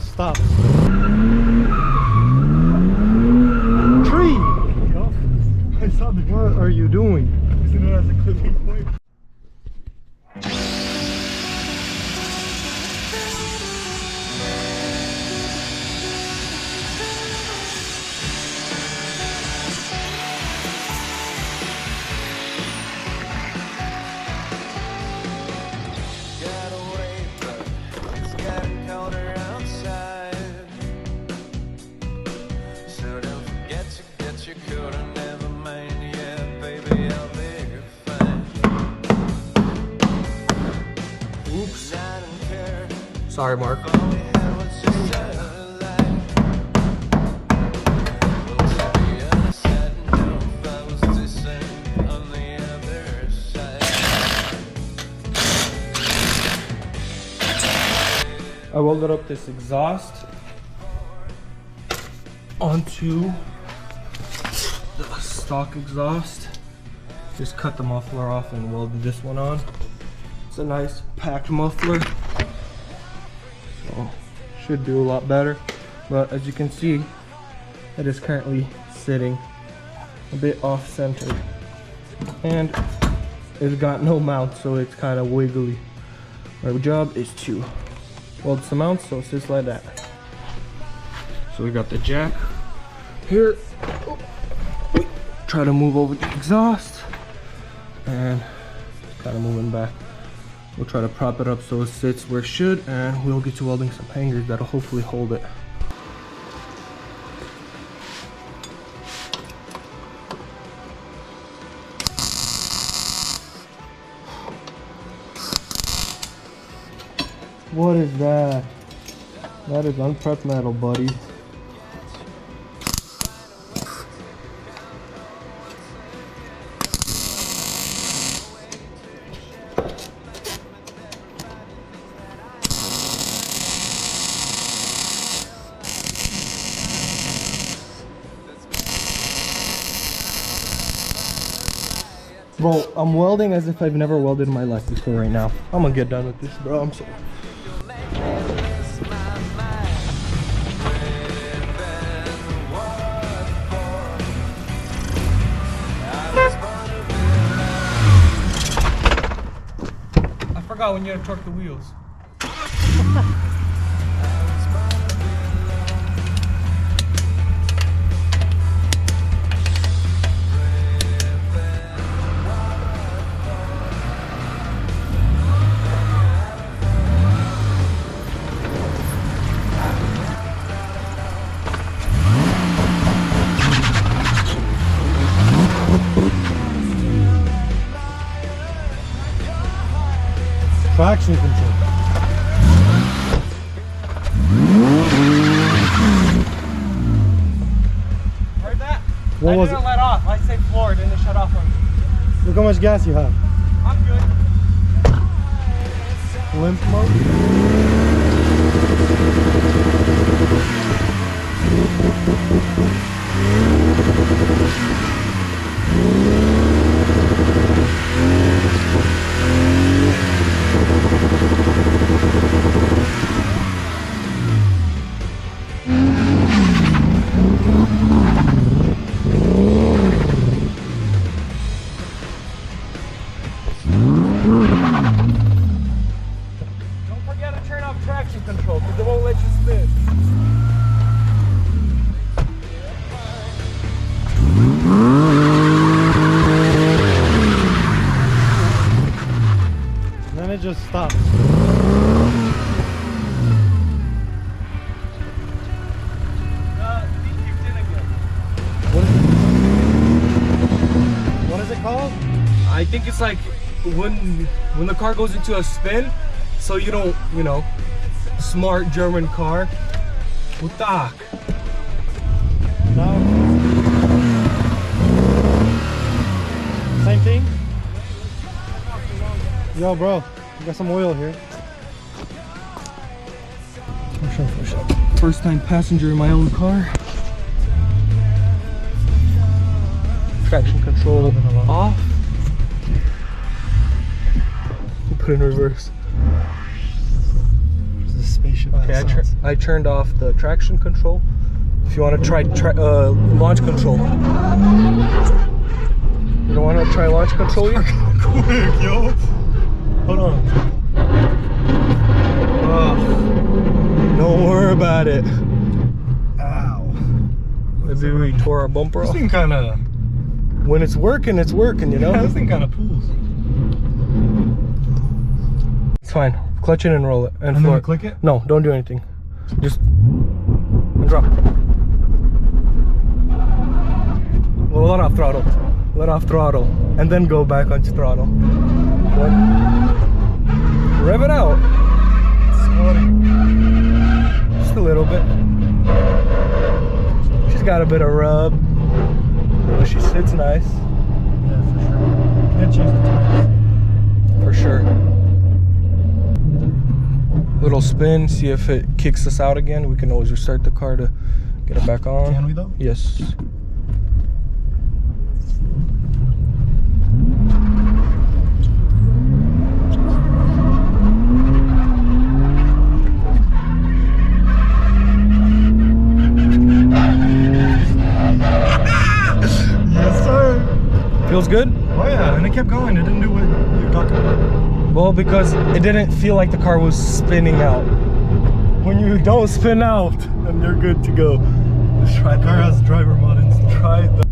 just stopped. Tree! Yup. I saw the tree. What are you doing? Using it as a clipping point. Sorry, Mark. I welded up this exhaust onto the stock exhaust. Just cut the muffler off and welded this one on. It's a nice packed muffler. So should do a lot better. But as you can see, it is currently sitting a bit off center. And it's got no mount, so it's kind of wiggly. Our job is to weld some mounts so it sits like that. So we got the jack here. Try to move over the exhaust and kind of moving back. We'll try to prop it up so it sits where it should, and we'll get to welding some hangers that'll hopefully hold it. What is that? That is unprepped metal, buddy. Bro, I'm welding as if I've never welded in my life before right now. I'm gonna get done with this, bro. I'm sorry. I forgot when you had to torque the wheels. Traction control. Heard that? What was didn't it? let off. I said floored and it shut off on me. Look how much gas you have. I'm good. Limp mode. Don't forget to turn off traction control because it won't let you spin. And then it just stops. He kicked in again. What is it called? I think it's like when the car goes into a spin, so you don't, you know, smart German car. Utak. No. Same thing? Yo, bro, you got some oil here. For sure. First time passenger in my own car. Traction control off. Put in reverse. spaceship. Okay, I turned off the traction control. If you want to try launch control. You don't want to try launch control yet? Quick, yo. Hold on. Don't worry about it. Ow. Maybe we tore our bumper This off. thing kind of... When it's working, you know? Yeah, this thing kind of pulls. It's fine. Clutch it and roll it. And then floor we click it? No, don't do anything. Just... and drop. Well, let off throttle. Let off throttle. And then go back on throttle. What? Rev it out. Just a little bit. She's got a bit of rub. But she sits nice. Yeah, for sure. Can't change the tires. For sure. Little spin, see if it kicks us out again. We can always restart the car to get it back on. Can we though? Yes. Yes, sir. Feels good? Oh yeah, and it kept going. It didn't do what you were talking about. Well, because it didn't feel like the car was spinning out. When you don't spin out, then you're good to go. Let's try The car has driver mode installed. Try the...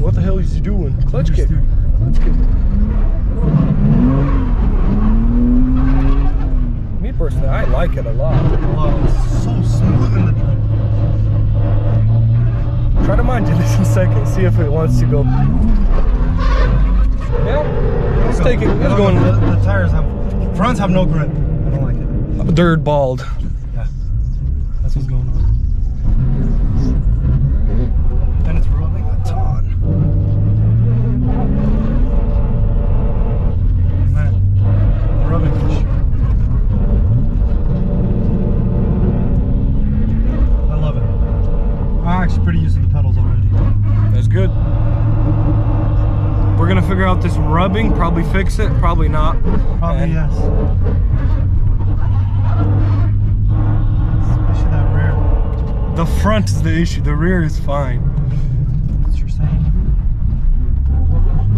What the hell is he doing? Clutch kick. Clutch kick. Me personally, I like it a lot. Wow, it's so smooth in the drive. Try to mind this in a second, see if it wants to go. Yeah, it's taking, it's going. The tires have, fronts have no grip. I don't like it. They're bald. Yeah, that's what's going on. And it's rubbing a ton. Man, rubbing for sure. I love it. I'm actually pretty used to the pedals already. That's good. We're gonna figure out this rubbing, probably fix it, probably not. Probably And yes. Especially that rear. the front is the issue, the rear is fine. That's what you're saying.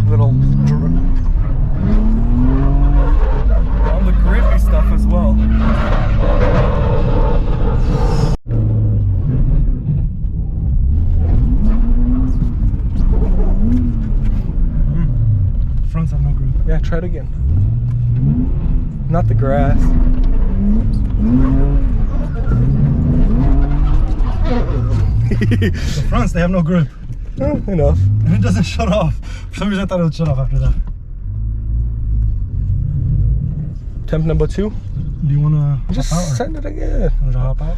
Little all the grippy stuff as well. Fronts have no grip. Yeah, try it again. Not the grass. The fronts, they have no grip. Enough. And it doesn't shut off. For some reason I thought it would shut off after that. Temp number 2. Do you want to Just hop out? send it again. Want to hop out?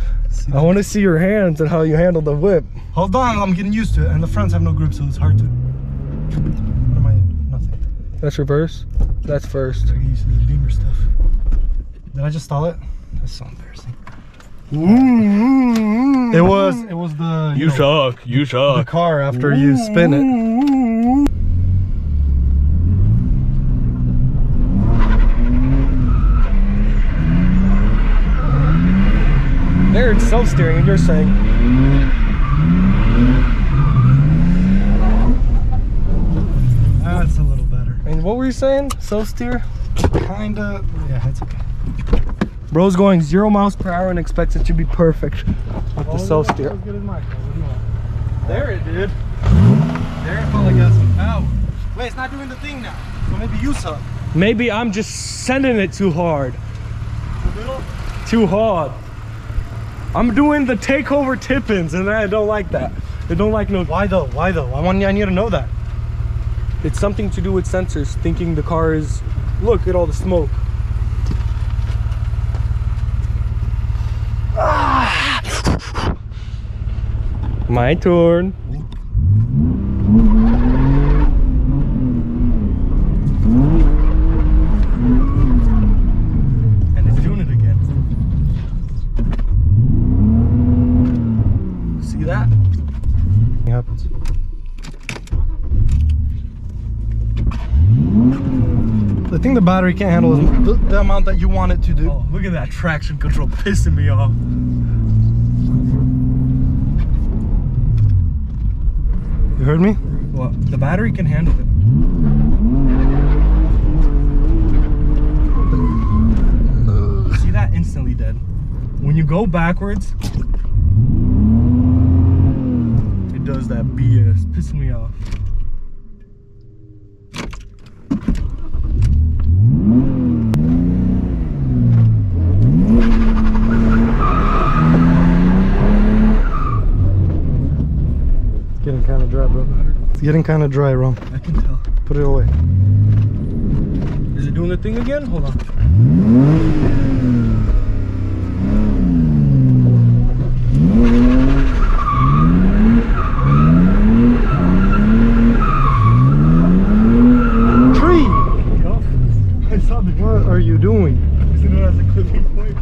I want to see your hands and how you handle the whip. Hold on, I'm getting used to it. And the fronts have no grip, so it's hard to. What am I in? Nothing. That's reverse. That's first. I get used to this Beamer stuff. Did I just stall it? That's so embarrassing. It was the You suck. You the suck. car after you spin it. There it's self-steering and you're saying. That's a little better. And what were you saying? Self-steer? Kinda. Yeah, it's okay. Bro's going 0 miles per hour and expects it to be perfect with the self-steer. As good as my car. What do you want? There it did. There it felt like it had some power. Wait, it's not doing the thing now. So maybe you suck. Maybe I'm just sending it too hard. A little? Too hard. I'm doing the takeover tip-ins and I don't like that. I don't like no. Why though? Why though? I need to know that. It's something to do with sensors, thinking the car is, look at all the smoke. My turn. And it's doing it again. See that? It happens. The thing the battery can't handle is the amount that you want it to do. Oh, look at that traction control pissing me off. You heard me? Well, the battery can handle it. See that? Instantly dead. When you go backwards, it does that BS. Pissing me off. Getting kind of dry, bro. It's getting kind of dry, Rom. I can tell. Put it away. Is it doing the thing again? Hold on. Tree! Yup. I saw the. What are you doing? Isn't it as a clipping point?